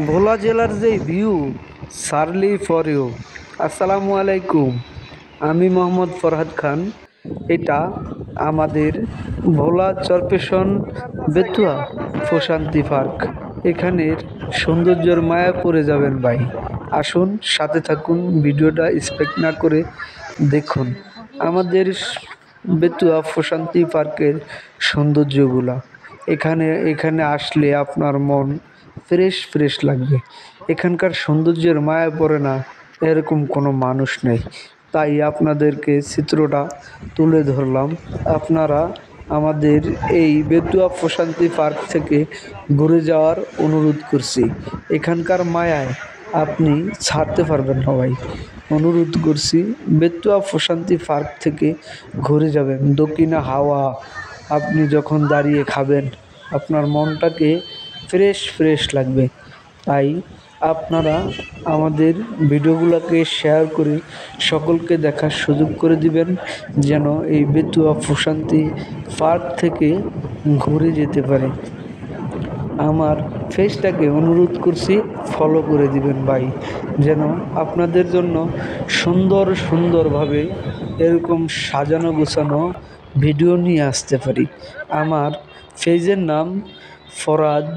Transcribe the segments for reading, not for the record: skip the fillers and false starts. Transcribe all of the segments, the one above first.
ভোলা জেলার যে view সার্লি for you. আসসালামু আলাইকুম, আমি মোহাম্মদ ফরহাদ খান। এটা আমাদের ভোলা চরপেশন বেতুয়া প্রশান্তি পার্ক। এখানের সৌন্দর্যের মায়া পড়ে যাবেন ভাই। আসুন সাথে থাকুন, ভিডিওটা স্কিপ না করে দেখুন আমাদের বেতুয়া প্রশান্তি পার্কের সৌন্দর্যগুলা। এখানে আসলে আপনার মন ফ্রেশ লাগবে। এখানকার সৌন্দর্যের মায়া পড়ে না এরকম কোনো মানুষ নেই, তাই আপনাদেরকে চিত্রটা তুলে ধরলাম। আপনারা আমাদের এই বেতুয়া প্রশান্তি পার্ক থেকে ঘুরে যাওয়ার অনুরোধ করছি। এখানকার মায়ায় আপনি ছাড়তে পারবেন না ভাই। অনুরোধ করছি, বেতুয়া প্রশান্তি পার্ক থেকে ঘুরে যাবেন। দক্ষিণা হাওয়া আপনি যখন দাঁড়িয়ে খাবেন, আপনার মনটাকে ফ্রেশ লাগবে। তাই আপনারা আমাদের ভিডিওগুলোকে শেয়ার করে সকলকে দেখার সুযোগ করে দিবেন, যেন এই বেতুয়া প্রশান্তি পার্ক থেকে ঘুরে যেতে পারে। আমার ফেসটাকে অনুরোধ করছি ফলো করে দিবেন ভাই, যেন আপনাদের জন্য সুন্দরভাবে এরকম সাজানো গোছানো ভিডিও নিয়ে আসতে পারি। আমার পেজের নাম ফরহাদ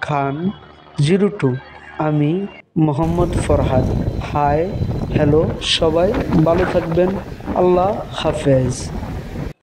খান 02। আমি মোহাম্মদ ফরহাদ। হাই, হ্যালো, সবাই ভালো থাকবেন। আল্লাহ হাফেজ।